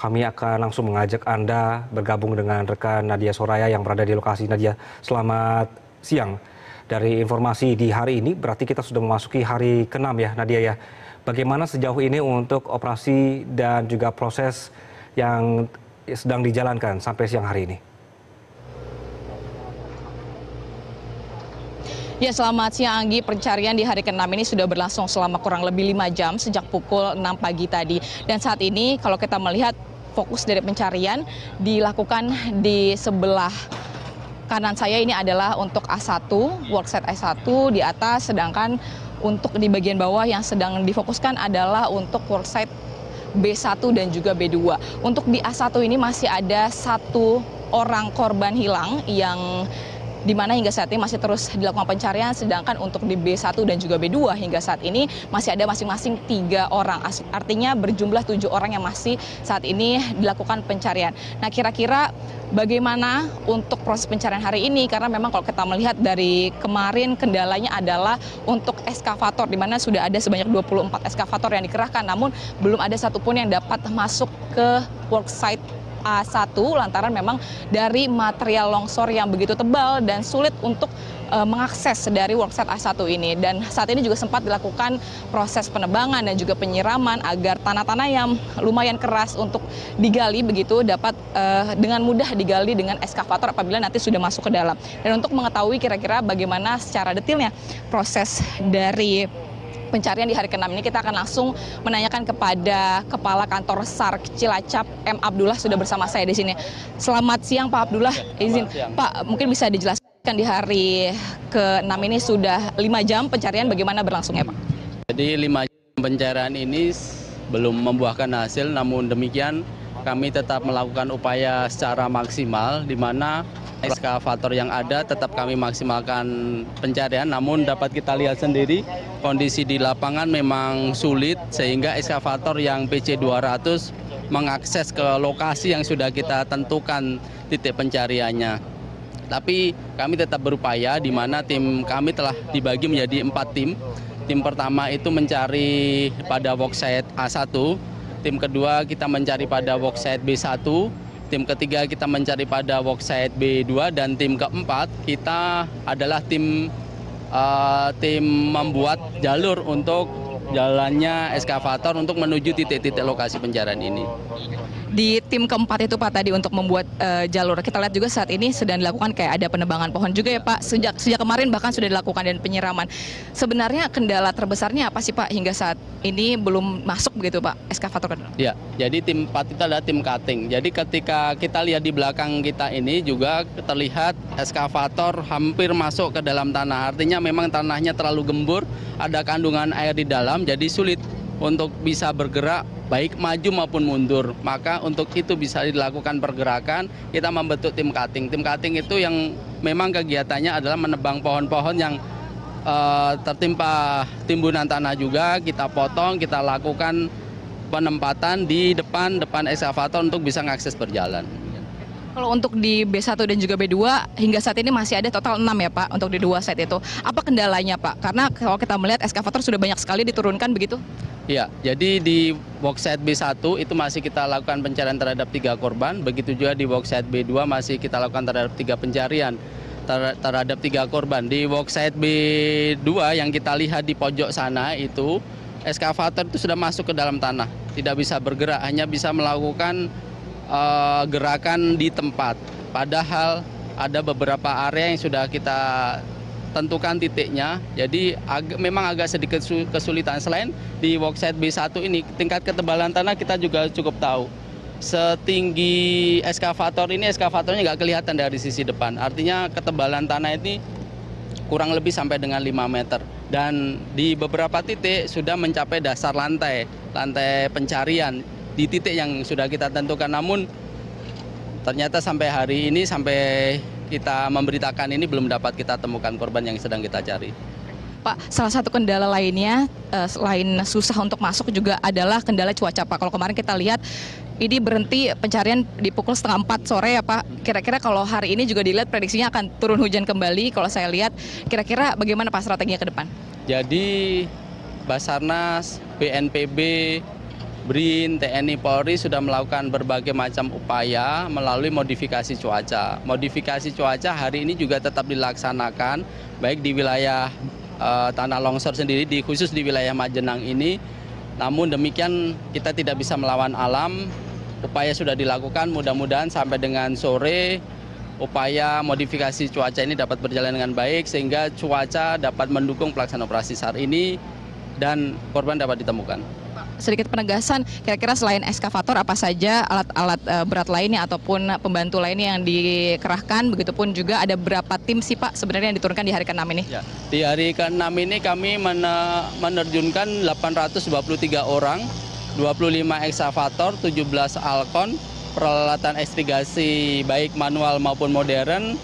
kami akan langsung mengajak Anda bergabung dengan rekan Nadia Soraya yang berada di lokasi. Nadia, selamat siang. Dari informasi di hari ini, berarti kita sudah memasuki hari ke-6 ya, Nadia ya. Bagaimana sejauh ini untuk operasi dan juga proses yang sedang dijalankan sampai siang hari ini? Ya, selamat siang Anggi. Pencarian di hari ke-6 ini sudah berlangsung selama kurang lebih 5 jam sejak pukul 6 pagi tadi. Dan saat ini kalau kita melihat fokus dari pencarian dilakukan di sebelah kanan saya ini adalah untuk A1, worksite A1 di atas, sedangkan untuk di bagian bawah yang sedang difokuskan adalah untuk worksite B1 dan juga B2. Untuk di A1 ini masih ada 1 orang korban hilang yang di mana hingga saat ini masih terus dilakukan pencarian, sedangkan untuk di B1 dan juga B2 hingga saat ini masih ada masing-masing 3 orang. Artinya berjumlah 7 orang yang masih saat ini dilakukan pencarian. Nah, kira-kira bagaimana untuk proses pencarian hari ini? Karena memang kalau kita melihat dari kemarin kendalanya adalah untuk eskavator, di mana sudah ada sebanyak 24 eskavator yang dikerahkan, namun belum ada satupun yang dapat masuk ke worksite A1 lantaran memang dari material longsor yang begitu tebal dan sulit untuk mengakses dari worksite A1 ini. Dan saat ini juga sempat dilakukan proses penebangan dan juga penyiraman agar tanah-tanah yang lumayan keras untuk digali begitu dapat dengan mudah digali dengan eskavator apabila nanti sudah masuk ke dalam. Dan untuk mengetahui kira-kira bagaimana secara detailnya proses dari pencarian di hari ke-6 ini, kita akan langsung menanyakan kepada Kepala Kantor SAR Cilacap, M. Abdullah, sudah bersama saya di sini. Selamat siang Pak Abdullah. Izin Pak, mungkin bisa dijelaskan di hari ke-6 ini sudah 5 jam pencarian, bagaimana berlangsungnya Pak? Jadi 5 jam pencarian ini belum membuahkan hasil, namun demikian kami tetap melakukan upaya secara maksimal, di mana eskavator yang ada tetap kami maksimalkan pencarian. Namun dapat kita lihat sendiri kondisi di lapangan memang sulit, sehingga eskavator yang PC 200 mengakses ke lokasi yang sudah kita tentukan titik pencariannya. Tapi kami tetap berupaya, di mana tim kami telah dibagi menjadi 4 tim. Tim pertama itu mencari pada worksite A1, tim kedua kita mencari pada worksite B1, tim ketiga kita mencari pada worksite B2, dan tim keempat kita adalah tim membuat jalur untuk jalannya eskavator untuk menuju titik-titik lokasi pencarian ini. Di tim keempat itu Pak tadi untuk membuat jalur, kita lihat juga saat ini sedang dilakukan kayak ada penebangan pohon juga ya Pak, sejak kemarin bahkan sudah dilakukan dan penyiraman. Sebenarnya kendala terbesarnya apa sih Pak hingga saat ini belum masuk begitu Pak eskavator? Ya, jadi tim 4 itu adalah tim cutting. Jadi ketika kita lihat di belakang kita ini juga terlihat eskavator hampir masuk ke dalam tanah. Artinya memang tanahnya terlalu gembur, ada kandungan air di dalam, jadi sulit untuk bisa bergerak baik maju maupun mundur. Maka untuk itu bisa dilakukan pergerakan, kita membentuk tim cutting. Tim cutting itu yang memang kegiatannya adalah menebang pohon-pohon yang tertimpa timbunan tanah juga, kita potong, kita lakukan penempatan di depan eskavator untuk bisa mengakses berjalan. Kalau untuk di B1 dan juga B2 hingga saat ini masih ada total 6 ya Pak untuk di 2 site itu. Apa kendalanya Pak? Karena kalau kita melihat eskavator sudah banyak sekali diturunkan begitu. Ya, jadi di worksite B1 itu masih kita lakukan pencarian terhadap 3 korban, begitu juga di worksite B2 masih kita lakukan terhadap 3 pencarian terhadap 3 korban. Di worksite B2 yang kita lihat di pojok sana itu eskavator itu sudah masuk ke dalam tanah, tidak bisa bergerak, hanya bisa melakukan gerakan di tempat. Padahal ada beberapa area yang sudah kita tentukan titiknya, jadi memang agak sedikit kesulitan. Selain di worksite B1 ini, tingkat ketebalan tanah kita juga cukup tahu. Setinggi eskavator ini, eskavatornya nggak kelihatan dari sisi depan. Artinya ketebalan tanah ini kurang lebih sampai dengan 5 meter. Dan di beberapa titik sudah mencapai dasar lantai pencarian di titik yang sudah kita tentukan. Namun ternyata sampai hari ini, sampai kita memberitakan ini, belum dapat kita temukan korban yang sedang kita cari. Pak, salah satu kendala lainnya selain susah untuk masuk juga adalah kendala cuaca Pak. Kalau kemarin kita lihat ini berhenti pencarian di pukul 3:30 sore ya Pak. Kira-kira kalau hari ini juga dilihat prediksinya akan turun hujan kembali. Kalau saya lihat, kira-kira bagaimana Pak strateginya ke depan? Jadi Basarnas, BNPB, BRIN, TNI, Polri sudah melakukan berbagai macam upaya melalui modifikasi cuaca. Modifikasi cuaca hari ini juga tetap dilaksanakan, baik di wilayah tanah longsor sendiri, khusus di wilayah Majenang ini. Namun demikian kita tidak bisa melawan alam, upaya sudah dilakukan, mudah-mudahan sampai dengan sore upaya modifikasi cuaca ini dapat berjalan dengan baik sehingga cuaca dapat mendukung pelaksanaan operasi SAR ini dan korban dapat ditemukan. Sedikit penegasan, kira-kira selain eskavator apa saja alat-alat berat lainnya ataupun pembantu lainnya yang dikerahkan, begitupun juga ada berapa tim sih Pak sebenarnya yang diturunkan di hari ke-6 ini? Ya, di hari ke-6 ini kami menerjunkan 823 orang, 25 ekskavator, 17 alkon, peralatan ekstrigasi baik manual maupun modern,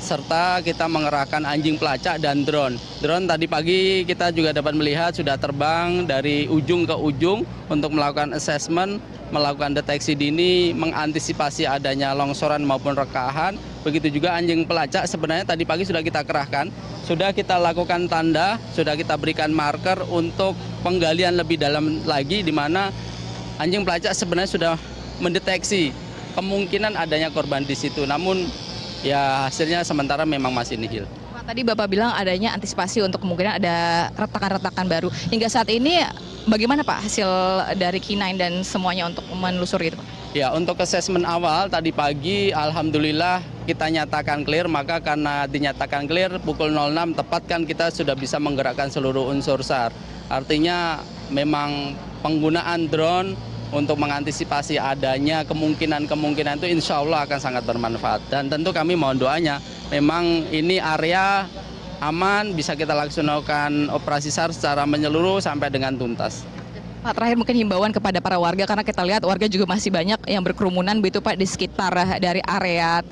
serta kita mengerahkan anjing pelacak dan drone. Drone tadi pagi kita juga dapat melihat sudah terbang dari ujung ke ujung untuk melakukan assessment, melakukan deteksi dini, mengantisipasi adanya longsoran maupun rekahan. Begitu juga anjing pelacak sebenarnya tadi pagi sudah kita kerahkan, sudah kita lakukan tanda, sudah kita berikan marker untuk penggalian lebih dalam lagi, di mana anjing pelacak sebenarnya sudah mendeteksi kemungkinan adanya korban di situ. Namun ya hasilnya sementara memang masih nihil. Pak, tadi Bapak bilang adanya antisipasi untuk kemungkinan ada retakan-retakan baru. Hingga saat ini bagaimana Pak hasil dari K9 dan semuanya untuk menelusuri itu Pak? Ya, untuk assessment awal tadi pagi alhamdulillah kita nyatakan clear, maka karena dinyatakan clear pukul 06 tepat kan kita sudah bisa menggerakkan seluruh unsur SAR. Artinya memang penggunaan drone untuk mengantisipasi adanya kemungkinan-kemungkinan itu insya Allah akan sangat bermanfaat. Dan tentu kami mohon doanya, memang ini area aman, bisa kita laksanakan operasi SAR secara menyeluruh sampai dengan tuntas. Pak, terakhir mungkin himbauan kepada para warga, karena kita lihat warga juga masih banyak yang berkerumunan begitu Pak di sekitar dari area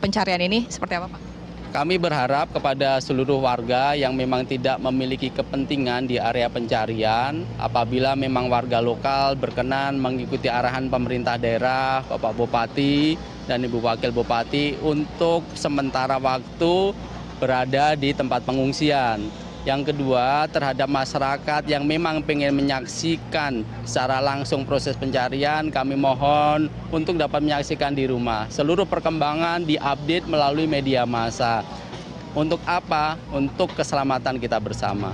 pencarian ini, seperti apa Pak? Kami berharap kepada seluruh warga yang memang tidak memiliki kepentingan di area pencarian, apabila memang warga lokal berkenan mengikuti arahan pemerintah daerah, Bapak Bupati dan Ibu Wakil Bupati untuk sementara waktu berada di tempat pengungsian. Yang kedua, terhadap masyarakat yang memang ingin menyaksikan secara langsung proses pencarian, kami mohon untuk dapat menyaksikan di rumah. Seluruh perkembangan diupdate melalui media massa. Untuk apa? Untuk keselamatan kita bersama.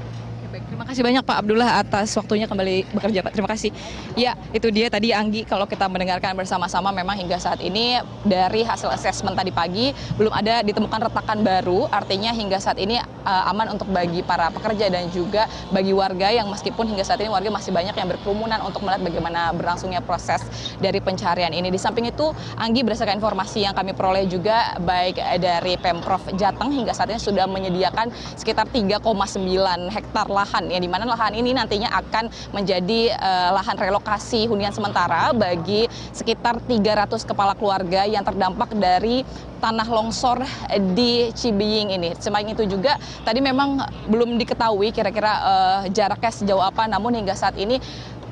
Baik, terima kasih banyak Pak Abdullah atas waktunya kembali bekerja Pak. Terima kasih. Ya, itu dia tadi Anggi, kalau kita mendengarkan bersama-sama memang hingga saat ini dari hasil asesmen tadi pagi belum ada ditemukan retakan baru, artinya hingga saat ini aman untuk bagi para pekerja dan juga bagi warga yang meskipun hingga saat ini warga masih banyak yang berkerumunan untuk melihat bagaimana berlangsungnya proses dari pencarian ini. Di samping itu, Anggi berdasarkan informasi yang kami peroleh juga baik dari Pemprov Jateng hingga saat ini sudah menyediakan sekitar 3,9 hektar lahan, yang dimana lahan ini nantinya akan menjadi lahan relokasi hunian sementara bagi sekitar 300 kepala keluarga yang terdampak dari tanah longsor di Cibiying ini. Selain itu juga tadi memang belum diketahui kira-kira jaraknya sejauh apa, namun hingga saat ini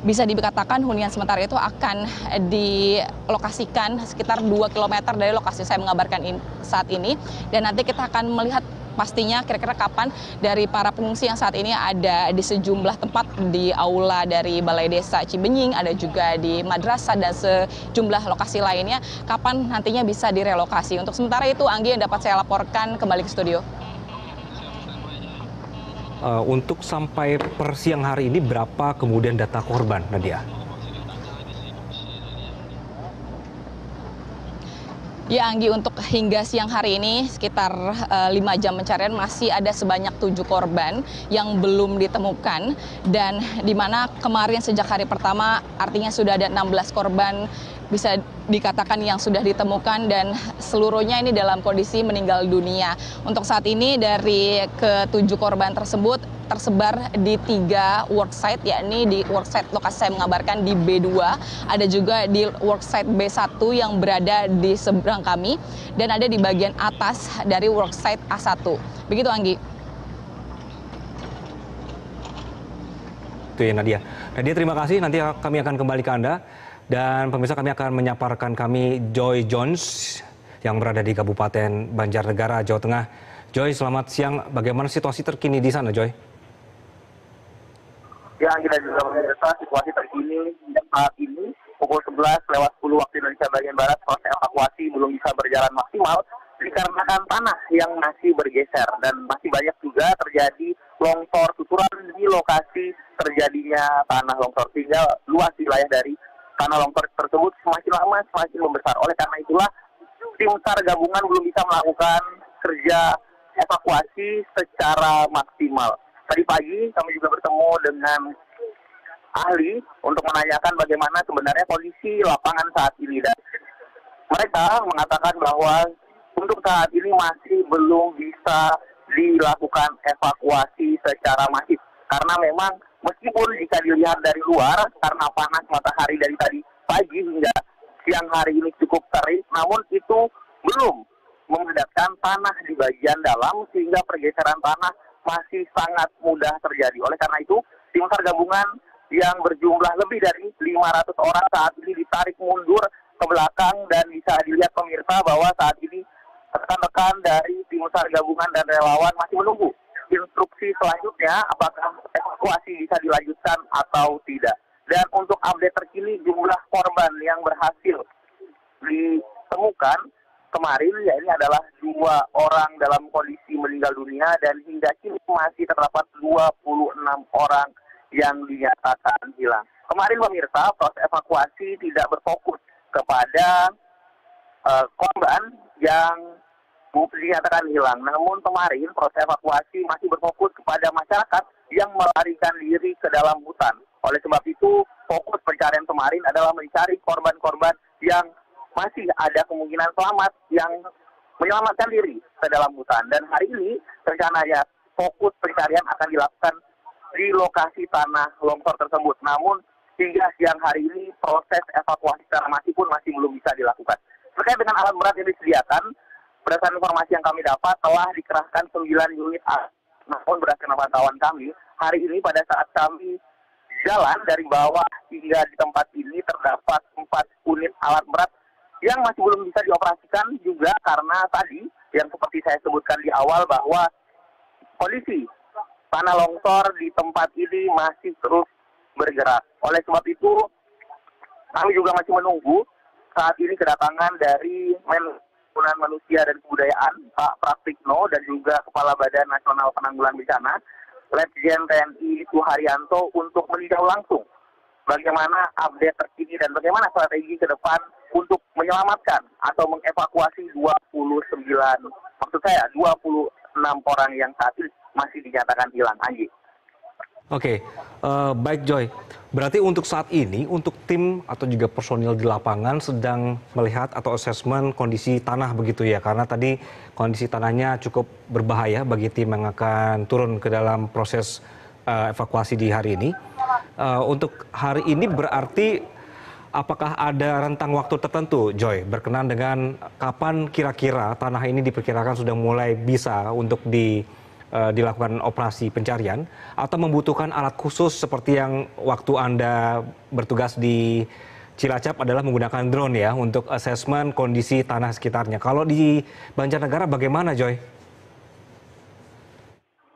bisa dikatakan hunian sementara itu akan dilokasikan sekitar 2 km dari lokasi saya mengabarkan saat ini, dan nanti kita akan melihat pastinya kira-kira kapan dari para pengungsi yang saat ini ada di sejumlah tempat di aula dari Balai Desa Cibenying, ada juga di madrasah dan sejumlah lokasi lainnya, kapan nantinya bisa direlokasi. Untuk sementara itu Anggi yang dapat saya laporkan kembali ke studio. Untuk sampai per siang hari ini berapa kemudian data korban, Nadia? Ya Anggi, untuk hingga siang hari ini sekitar 5 jam pencarian masih ada sebanyak 7 korban yang belum ditemukan, dan di mana kemarin sejak hari pertama artinya sudah ada 16 korban bisa dikatakan yang sudah ditemukan, dan seluruhnya ini dalam kondisi meninggal dunia. Untuk saat ini dari ke-7 korban tersebut tersebar di 3 worksite, yakni di worksite lokasi saya mengabarkan di B2, ada juga di worksite B1 yang berada di seberang kami, dan ada di bagian atas dari worksite A1. Begitu Anggi. Itu ya Nadia. Nadia, terima kasih. Nanti kami akan kembali ke Anda. Dan pemirsa, kami akan menyaparkan kami Joy Jones yang berada di Kabupaten Banjarnegara, Jawa Tengah. Joy, selamat siang. Bagaimana situasi terkini di sana, Joy? Yang kita juga pemirsa, situasi terkini saat ini pukul 11:10 waktu Indonesia bagian Barat, proses evakuasi belum bisa berjalan maksimal dikarenakan tanah yang masih bergeser dan masih banyak juga terjadi longsor susulan di lokasi terjadinya tanah longsor, sehingga luas wilayah dari tanah longsor tersebut semakin lama semakin membesar. Oleh karena itulah tim SAR gabungan belum bisa melakukan kerja evakuasi secara maksimal. Tadi pagi kami juga bertemu dengan ahli untuk menanyakan bagaimana sebenarnya kondisi lapangan saat ini, dan mereka mengatakan bahwa untuk saat ini masih belum bisa dilakukan evakuasi secara masif karena memang meskipun jika dilihat dari luar karena panas matahari dari tadi pagi hingga siang hari ini cukup terik, namun itu belum memadamkan tanah di bagian dalam sehingga pergeseran tanah masih sangat mudah terjadi. Oleh karena itu, tim SAR gabungan yang berjumlah lebih dari 500 orang saat ini ditarik mundur ke belakang, dan bisa dilihat pemirsa bahwa saat ini rekan-rekan dari tim SAR gabungan dan relawan masih menunggu instruksi selanjutnya apakah evakuasi bisa dilanjutkan atau tidak. Dan untuk update terkini jumlah korban yang berhasil ditemukan kemarin, ya ini adalah 2 orang dalam kondisi meninggal dunia, dan hingga kini masih terdapat 26 orang yang dinyatakan hilang. Kemarin pemirsa, proses evakuasi tidak berfokus kepada korban yang dinyatakan hilang. Namun kemarin proses evakuasi masih berfokus kepada masyarakat yang melarikan diri ke dalam hutan. Oleh sebab itu, fokus pencarian kemarin adalah mencari korban-korban yang masih ada kemungkinan selamat yang menyelamatkan diri ke dalam hutan. Dan hari ini rencananya fokus pencarian akan dilakukan di lokasi tanah longsor tersebut. Namun hingga siang hari ini proses evakuasi secara masif pun masih belum bisa dilakukan. Terkait dengan alat berat yang disediakan, berdasarkan informasi yang kami dapat telah dikerahkan 9 unit alat. Namun berdasarkan pantauan kami, hari ini pada saat kami jalan dari bawah hingga di tempat ini terdapat 4 unit alat berat yang masih belum bisa dioperasikan juga karena tadi yang seperti saya sebutkan di awal bahwa kondisi tanah longsor di tempat ini masih terus bergerak. Oleh sebab itu kami juga masih menunggu saat ini kedatangan dari Pembangunan Manusia dan Kebudayaan Pak Pratikno dan juga Kepala Badan Nasional Penanggulangan Bencana Letjen TNI Suharyanto untuk meninjau langsung bagaimana update terkini dan bagaimana strategi ke depan untuk menyelamatkan atau mengevakuasi 26 orang yang saat ini masih dinyatakan hilang. Anji. Oke, baik Joy. Berarti untuk saat ini, untuk tim atau juga personil di lapangan sedang melihat atau asesmen kondisi tanah begitu ya, karena tadi kondisi tanahnya cukup berbahaya bagi tim yang akan turun ke dalam proses evakuasi di hari ini. Untuk hari ini berarti apakah ada rentang waktu tertentu, Joy, berkenan dengan kapan kira-kira tanah ini diperkirakan sudah mulai bisa untuk dilakukan operasi pencarian atau membutuhkan alat khusus seperti yang waktu Anda bertugas di Cilacap adalah menggunakan drone ya untuk asesmen kondisi tanah sekitarnya. Kalau di Banjarnegara bagaimana, Joy?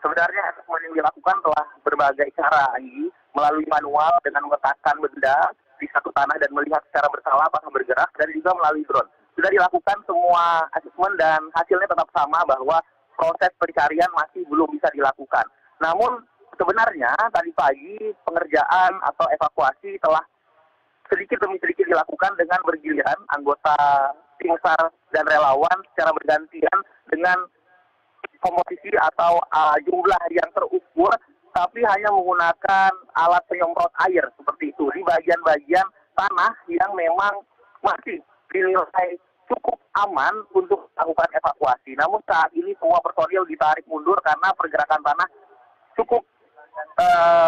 Sebenarnya asesmen yang dilakukan telah berbagai cara, Anggi, melalui manual dengan meletakkan benda di satu tanah dan melihat secara berkala apakah bergerak, dan juga melalui drone. Sudah dilakukan semua asesmen dan hasilnya tetap sama bahwa proses pencarian masih belum bisa dilakukan. Namun sebenarnya tadi pagi pengerjaan atau evakuasi telah sedikit demi sedikit dilakukan dengan bergiliran anggota tim SAR dan relawan secara bergantian dengan komposisi atau jumlah yang terukur, tapi hanya menggunakan alat penyemprot air seperti itu di bagian-bagian tanah yang memang masih dinilai cukup aman untuk melakukan evakuasi. Namun saat ini semua personil ditarik mundur karena pergerakan tanah cukup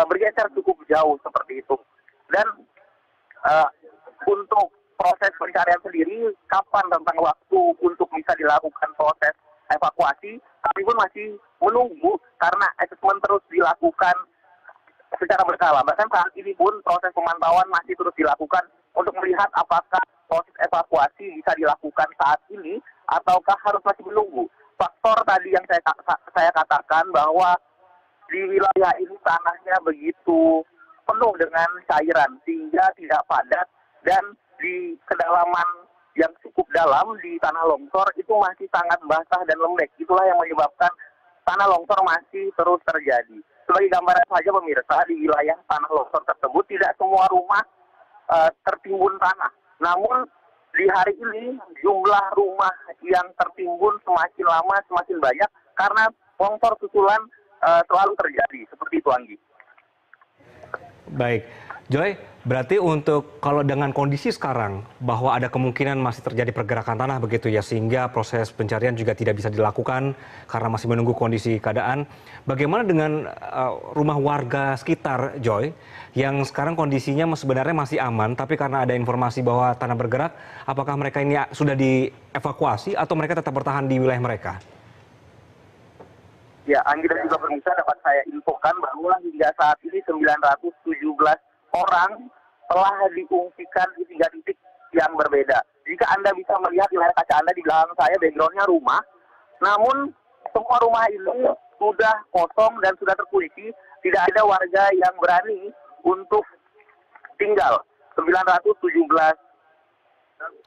bergeser cukup jauh seperti itu. Dan untuk proses pencarian sendiri, kapan rentang waktu untuk bisa dilakukan proses evakuasi, kami pun masih menunggu karena asesmen terus dilakukan secara berkala. Bahkan saat ini pun proses pemantauan masih terus dilakukan untuk melihat apakah proses evakuasi bisa dilakukan saat ini ataukah harus masih menunggu. Faktor tadi yang saya katakan bahwa di wilayah ini tanahnya begitu penuh dengan cairan sehingga tidak padat, dan di kedalaman yang cukup dalam di tanah longsor itu masih sangat basah dan lembek. Itulah yang menyebabkan tanah longsor masih terus terjadi. Sebagai gambaran saja pemirsa, di wilayah tanah longsor tersebut tidak semua rumah tertimbun tanah. Namun di hari ini jumlah rumah yang tertimbun semakin lama semakin banyak karena longsor susulan selalu terjadi. Seperti itu, Anggi. Baik, Joy, berarti untuk kalau dengan kondisi sekarang bahwa ada kemungkinan masih terjadi pergerakan tanah begitu ya, sehingga proses pencarian juga tidak bisa dilakukan karena masih menunggu kondisi keadaan. Bagaimana dengan rumah warga sekitar, Joy, yang sekarang kondisinya sebenarnya masih aman, tapi karena ada informasi bahwa tanah bergerak, apakah mereka ini sudah dievakuasi atau mereka tetap bertahan di wilayah mereka? Ya, Anggi dan juga pemirsa, dapat saya infokan bahwa hingga saat ini 917 orang telah diungsikan di 3 titik yang berbeda. Jika Anda bisa melihat di layar kaca Anda di belakang saya, background-nya rumah. Namun semua rumah ini sudah kosong dan sudah terkunci. Tidak ada warga yang berani untuk tinggal. 917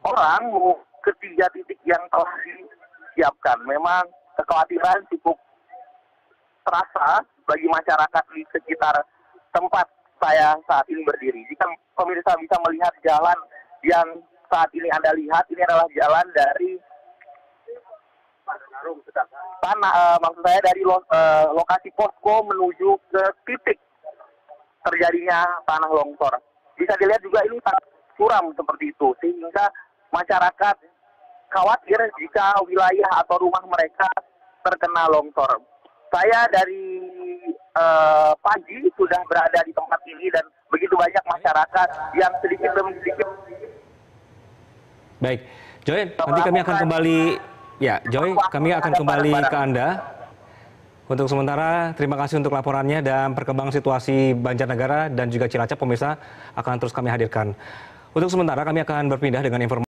orang ke 3 titik yang telah disiapkan. Memang kekhawatiran cukup terasa bagi masyarakat di sekitar tempat saya saat ini berdiri. Jika pemirsa bisa melihat jalan yang saat ini Anda lihat, ini adalah jalan dari maksud saya dari lokasi posko menuju ke titik terjadinya tanah longsor. Bisa dilihat juga ini sangat suram seperti itu, sehingga masyarakat khawatir jika wilayah atau rumah mereka terkena longsor. Saya dari pagi sudah berada di tempat ini dan begitu banyak masyarakat yang sedikit demi sedikit. Baik, Joy, nanti kami akan kembali. Ya, Joy, kami akan kembali ke Anda. Untuk sementara, terima kasih untuk laporannya dan perkembangan situasi Banjarnegara dan juga Cilacap, pemirsa akan terus kami hadirkan. Untuk sementara, kami akan berpindah dengan informasi.